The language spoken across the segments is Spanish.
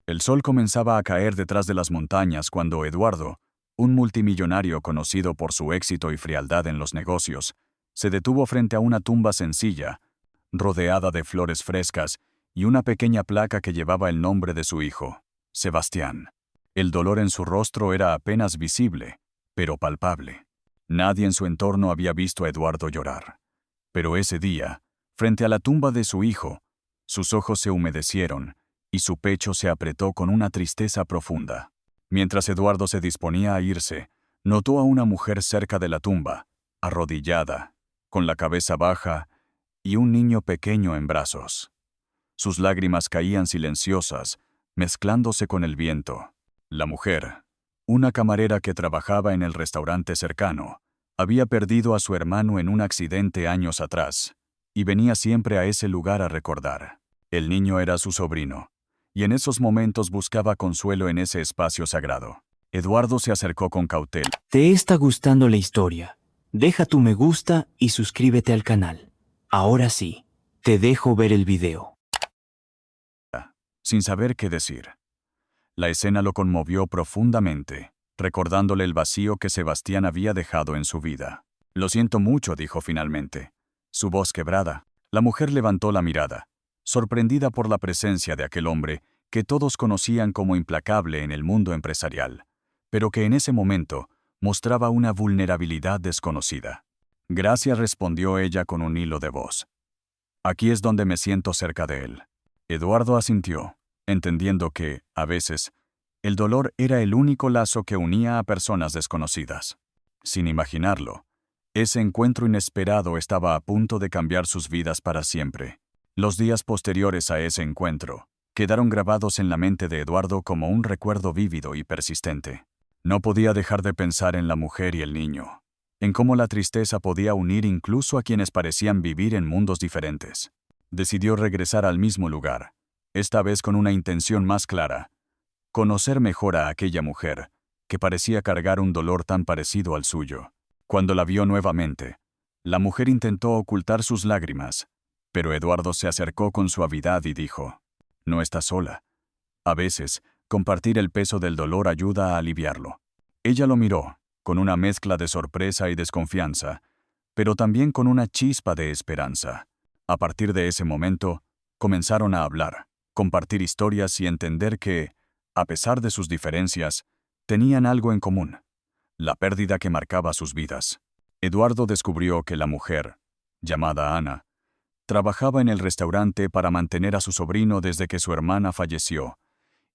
El sol comenzaba a caer detrás de las montañas cuando Eduardo, un multimillonario conocido por su éxito y frialdad en los negocios, se detuvo frente a una tumba sencilla, rodeada de flores frescas y una pequeña placa que llevaba el nombre de su hijo, Sebastián. El dolor en su rostro era apenas visible, pero palpable. Nadie en su entorno había visto a Eduardo llorar. Pero ese día, frente a la tumba de su hijo, sus ojos se humedecieron y su pecho se apretó con una tristeza profunda. Mientras Eduardo se disponía a irse, notó a una mujer cerca de la tumba, arrodillada, con la cabeza baja y un niño pequeño en brazos. Sus lágrimas caían silenciosas, mezclándose con el viento. La mujer, una camarera que trabajaba en el restaurante cercano, había perdido a su hermano en un accidente años atrás, y venía siempre a ese lugar a recordar. El niño era su sobrino, y en esos momentos buscaba consuelo en ese espacio sagrado. Eduardo se acercó con cautela. ¿Te está gustando la historia? Deja tu me gusta y suscríbete al canal. Ahora sí, te dejo ver el video. Sin saber qué decir. La escena lo conmovió profundamente, recordándole el vacío que Sebastián había dejado en su vida. «Lo siento mucho», dijo finalmente, su voz quebrada. La mujer levantó la mirada, sorprendida por la presencia de aquel hombre que todos conocían como implacable en el mundo empresarial, pero que en ese momento mostraba una vulnerabilidad desconocida. «Gracias», respondió ella con un hilo de voz. «Aquí es donde me siento cerca de él». Eduardo asintió, entendiendo que, a veces, el dolor era el único lazo que unía a personas desconocidas. Sin imaginarlo, ese encuentro inesperado estaba a punto de cambiar sus vidas para siempre. Los días posteriores a ese encuentro quedaron grabados en la mente de Eduardo como un recuerdo vívido y persistente. No podía dejar de pensar en la mujer y el niño, en cómo la tristeza podía unir incluso a quienes parecían vivir en mundos diferentes. Decidió regresar al mismo lugar, esta vez con una intención más clara: conocer mejor a aquella mujer, que parecía cargar un dolor tan parecido al suyo. Cuando la vio nuevamente, la mujer intentó ocultar sus lágrimas, pero Eduardo se acercó con suavidad y dijo: «No estás sola. A veces, compartir el peso del dolor ayuda a aliviarlo». Ella lo miró, con una mezcla de sorpresa y desconfianza, pero también con una chispa de esperanza. A partir de ese momento, comenzaron a hablar, compartir historias y entender que, a pesar de sus diferencias, tenían algo en común: la pérdida que marcaba sus vidas. Eduardo descubrió que la mujer, llamada Ana, trabajaba en el restaurante para mantener a su sobrino desde que su hermana falleció,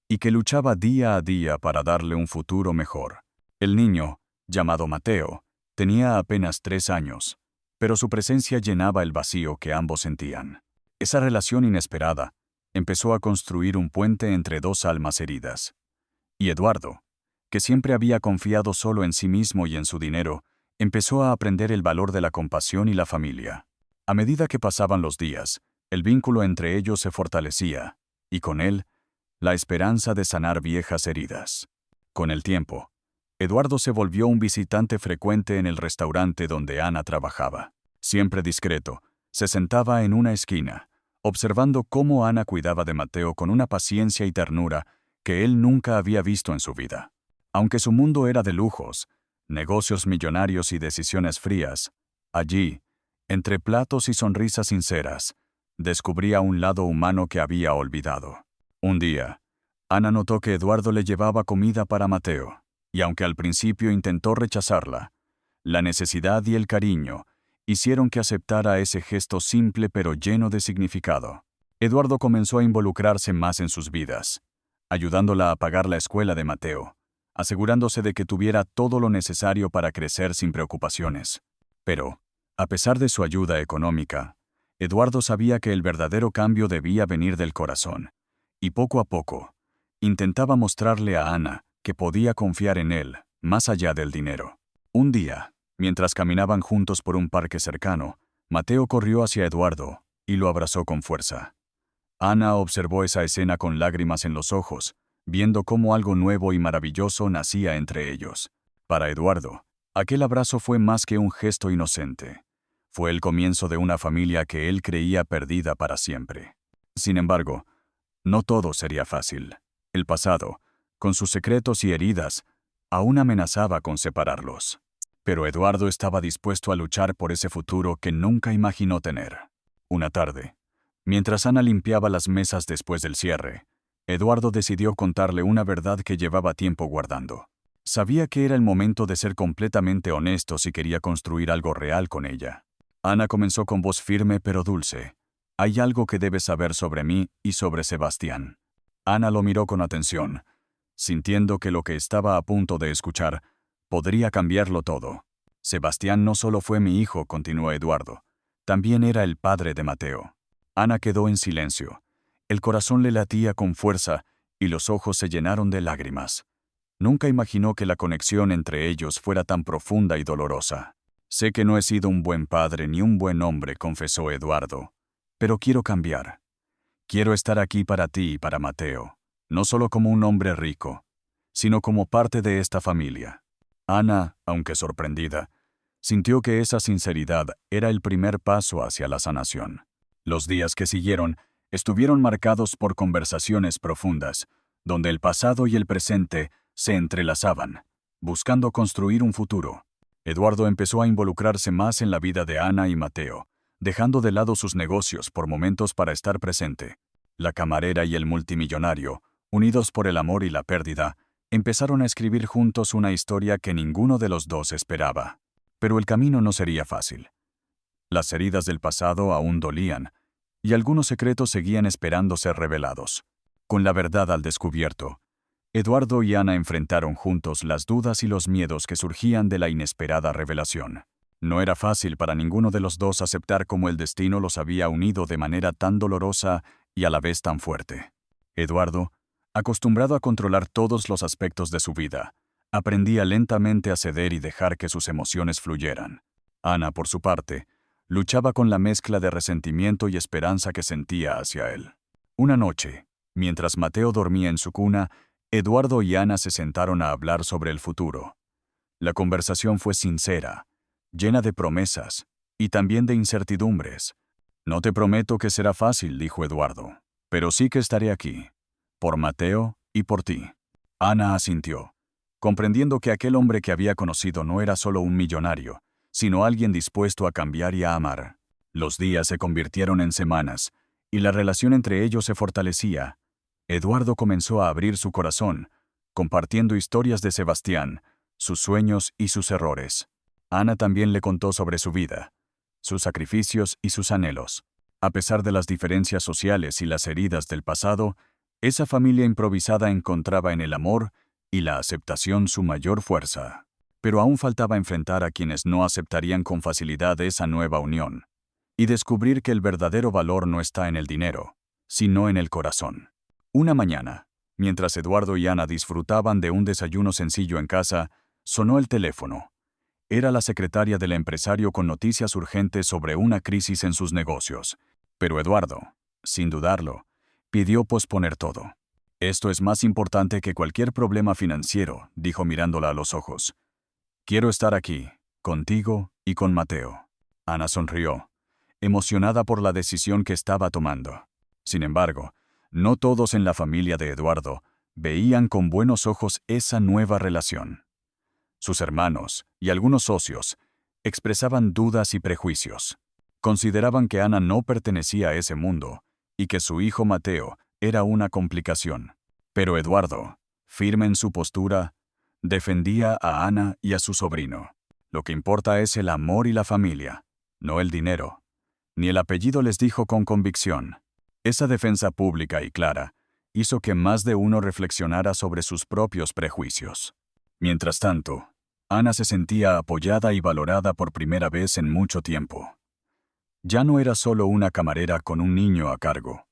y que luchaba día a día para darle un futuro mejor. El niño, llamado Mateo, tenía apenas 3 años, pero su presencia llenaba el vacío que ambos sentían. Esa relación inesperada empezó a construir un puente entre dos almas heridas. Y Eduardo, que siempre había confiado solo en sí mismo y en su dinero, empezó a aprender el valor de la compasión y la familia. A medida que pasaban los días, el vínculo entre ellos se fortalecía, y con él, la esperanza de sanar viejas heridas. Con el tiempo, Eduardo se volvió un visitante frecuente en el restaurante donde Ana trabajaba. Siempre discreto, se sentaba en una esquina, observando cómo Ana cuidaba de Mateo con una paciencia y ternura que él nunca había visto en su vida. Aunque su mundo era de lujos, negocios millonarios y decisiones frías, allí, entre platos y sonrisas sinceras, descubría un lado humano que había olvidado. Un día, Ana notó que Eduardo le llevaba comida para Mateo, y aunque al principio intentó rechazarla, la necesidad y el cariño hicieron que aceptara ese gesto simple pero lleno de significado. Eduardo comenzó a involucrarse más en sus vidas, ayudándola a pagar la escuela de Mateo, asegurándose de que tuviera todo lo necesario para crecer sin preocupaciones. Pero, a pesar de su ayuda económica, Eduardo sabía que el verdadero cambio debía venir del corazón, y poco a poco, intentaba mostrarle a Ana que podía confiar en él, más allá del dinero. Un día, mientras caminaban juntos por un parque cercano, Mateo corrió hacia Eduardo y lo abrazó con fuerza. Ana observó esa escena con lágrimas en los ojos, viendo cómo algo nuevo y maravilloso nacía entre ellos. Para Eduardo, aquel abrazo fue más que un gesto inocente. Fue el comienzo de una familia que él creía perdida para siempre. Sin embargo, no todo sería fácil. El pasado, con sus secretos y heridas, aún amenazaba con separarlos. Pero Eduardo estaba dispuesto a luchar por ese futuro que nunca imaginó tener. Una tarde, mientras Ana limpiaba las mesas después del cierre, Eduardo decidió contarle una verdad que llevaba tiempo guardando. Sabía que era el momento de ser completamente honesto si quería construir algo real con ella. Ana comenzó con voz firme pero dulce. «Hay algo que debes saber sobre mí y sobre Sebastián». Ana lo miró con atención, sintiendo que lo que estaba a punto de escuchar podría cambiarlo todo. «Sebastián no solo fue mi hijo», continuó Eduardo, «también era el padre de Mateo». Ana quedó en silencio. El corazón le latía con fuerza y los ojos se llenaron de lágrimas. Nunca imaginó que la conexión entre ellos fuera tan profunda y dolorosa. «Sé que no he sido un buen padre ni un buen hombre», confesó Eduardo, «pero quiero cambiar. Quiero estar aquí para ti y para Mateo, no solo como un hombre rico, sino como parte de esta familia». Ana, aunque sorprendida, sintió que esa sinceridad era el primer paso hacia la sanación. Los días que siguieron estuvieron marcados por conversaciones profundas, donde el pasado y el presente se entrelazaban, buscando construir un futuro. Eduardo empezó a involucrarse más en la vida de Ana y Mateo, dejando de lado sus negocios por momentos para estar presente. La camarera y el multimillonario, unidos por el amor y la pérdida, empezaron a escribir juntos una historia que ninguno de los dos esperaba. Pero el camino no sería fácil. Las heridas del pasado aún dolían, y algunos secretos seguían esperando ser revelados. Con la verdad al descubierto, Eduardo y Ana enfrentaron juntos las dudas y los miedos que surgían de la inesperada revelación. No era fácil para ninguno de los dos aceptar cómo el destino los había unido de manera tan dolorosa y a la vez tan fuerte. Eduardo, acostumbrado a controlar todos los aspectos de su vida, aprendía lentamente a ceder y dejar que sus emociones fluyeran. Ana, por su parte, luchaba con la mezcla de resentimiento y esperanza que sentía hacia él. Una noche, mientras Mateo dormía en su cuna, Eduardo y Ana se sentaron a hablar sobre el futuro. La conversación fue sincera, llena de promesas y también de incertidumbres. «No te prometo que será fácil», dijo Eduardo, «pero sí que estaré aquí, por Mateo y por ti». Ana asintió, comprendiendo que aquel hombre que había conocido no era solo un millonario, sino alguien dispuesto a cambiar y a amar. Los días se convirtieron en semanas, y la relación entre ellos se fortalecía. Eduardo comenzó a abrir su corazón, compartiendo historias de Sebastián, sus sueños y sus errores. Ana también le contó sobre su vida, sus sacrificios y sus anhelos. A pesar de las diferencias sociales y las heridas del pasado, esa familia improvisada encontraba en el amor y la aceptación su mayor fuerza. Pero aún faltaba enfrentar a quienes no aceptarían con facilidad esa nueva unión, y descubrir que el verdadero valor no está en el dinero, sino en el corazón. Una mañana, mientras Eduardo y Ana disfrutaban de un desayuno sencillo en casa, sonó el teléfono. Era la secretaria del empresario con noticias urgentes sobre una crisis en sus negocios. Pero Eduardo, sin dudarlo, pidió posponer todo. «Esto es más importante que cualquier problema financiero», dijo mirándola a los ojos. «Quiero estar aquí, contigo y con Mateo». Ana sonrió, emocionada por la decisión que estaba tomando. Sin embargo, no todos en la familia de Eduardo veían con buenos ojos esa nueva relación. Sus hermanos y algunos socios expresaban dudas y prejuicios. Consideraban que Ana no pertenecía a ese mundo y que su hijo Mateo era una complicación. Pero Eduardo, firme en su postura, defendía a Ana y a su sobrino. «Lo que importa es el amor y la familia, no el dinero», ni el apellido, les dijo con convicción. Esa defensa pública y clara hizo que más de uno reflexionara sobre sus propios prejuicios. Mientras tanto, Ana se sentía apoyada y valorada por primera vez en mucho tiempo. Ya no era solo una camarera con un niño a cargo,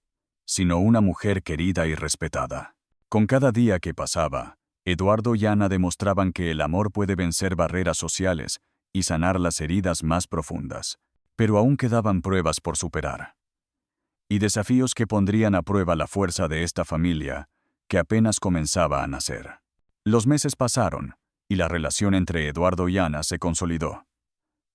sino una mujer querida y respetada. Con cada día que pasaba, Eduardo y Ana demostraban que el amor puede vencer barreras sociales y sanar las heridas más profundas. Pero aún quedaban pruebas por superar. Y desafíos que pondrían a prueba la fuerza de esta familia, que apenas comenzaba a nacer. Los meses pasaron, y la relación entre Eduardo y Ana se consolidó.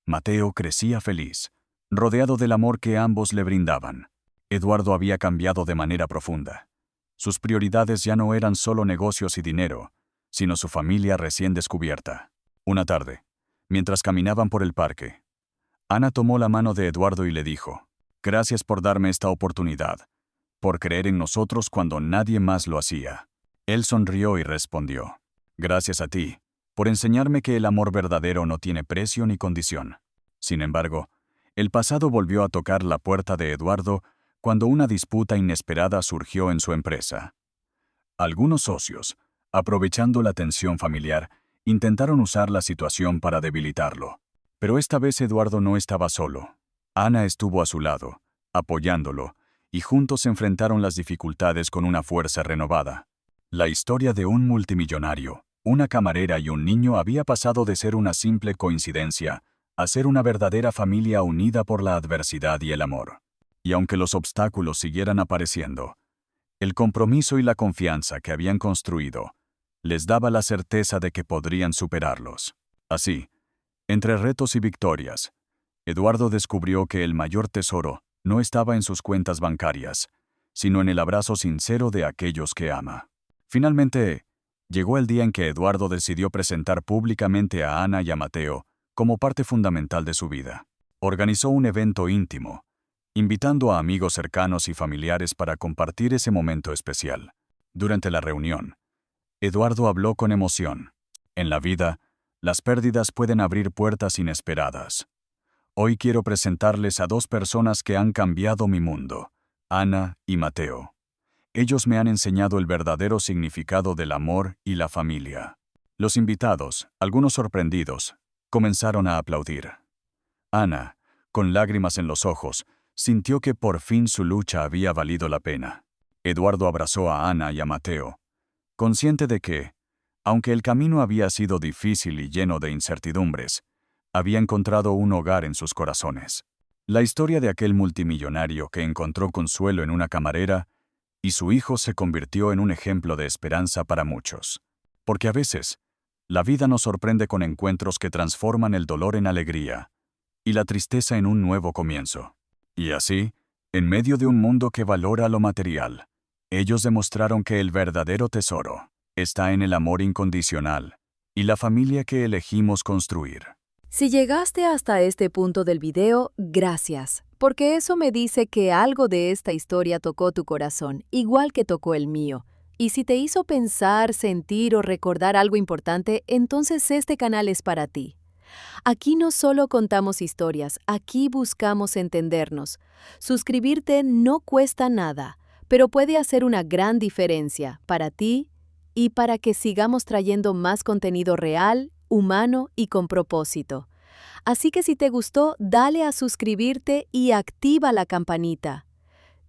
Mateo crecía feliz, rodeado del amor que ambos le brindaban. Eduardo había cambiado de manera profunda. Sus prioridades ya no eran solo negocios y dinero, sino su familia recién descubierta. Una tarde, mientras caminaban por el parque, Ana tomó la mano de Eduardo y le dijo: «Gracias por darme esta oportunidad, por creer en nosotros cuando nadie más lo hacía». Él sonrió y respondió: «Gracias a ti, por enseñarme que el amor verdadero no tiene precio ni condición». Sin embargo, el pasado volvió a tocar la puerta de Eduardo cuando una disputa inesperada surgió en su empresa. Algunos socios, aprovechando la tensión familiar, intentaron usar la situación para debilitarlo. Pero esta vez Eduardo no estaba solo. Ana estuvo a su lado, apoyándolo, y juntos enfrentaron las dificultades con una fuerza renovada. La historia de un multimillonario, una camarera y un niño había pasado de ser una simple coincidencia a ser una verdadera familia unida por la adversidad y el amor. Y aunque los obstáculos siguieran apareciendo, el compromiso y la confianza que habían construido les daba la certeza de que podrían superarlos. Así, entre retos y victorias, Eduardo descubrió que el mayor tesoro no estaba en sus cuentas bancarias, sino en el abrazo sincero de aquellos que ama. Finalmente, llegó el día en que Eduardo decidió presentar públicamente a Ana y a Mateo como parte fundamental de su vida. Organizó un evento íntimo, invitando a amigos cercanos y familiares para compartir ese momento especial. Durante la reunión, Eduardo habló con emoción. En la vida, las pérdidas pueden abrir puertas inesperadas. Hoy quiero presentarles a dos personas que han cambiado mi mundo, Ana y Mateo. Ellos me han enseñado el verdadero significado del amor y la familia. Los invitados, algunos sorprendidos, comenzaron a aplaudir. Ana, con lágrimas en los ojos, sintió que por fin su lucha había valido la pena. Eduardo abrazó a Ana y a Mateo, consciente de que, aunque el camino había sido difícil y lleno de incertidumbres, había encontrado un hogar en sus corazones. La historia de aquel multimillonario que encontró consuelo en una camarera y su hijo se convirtió en un ejemplo de esperanza para muchos. Porque a veces, la vida nos sorprende con encuentros que transforman el dolor en alegría y la tristeza en un nuevo comienzo. Y así, en medio de un mundo que valora lo material, ellos demostraron que el verdadero tesoro está en el amor incondicional y la familia que elegimos construir. Si llegaste hasta este punto del video, gracias, porque eso me dice que algo de esta historia tocó tu corazón, igual que tocó el mío. Y si te hizo pensar, sentir o recordar algo importante, entonces este canal es para ti. Aquí no solo contamos historias, aquí buscamos entendernos. Suscribirte no cuesta nada, pero puede hacer una gran diferencia para ti y para que sigamos trayendo más contenido real, humano y con propósito. Así que si te gustó, dale a suscribirte y activa la campanita.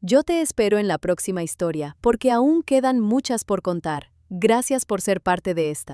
Yo te espero en la próxima historia, porque aún quedan muchas por contar. Gracias por ser parte de esta.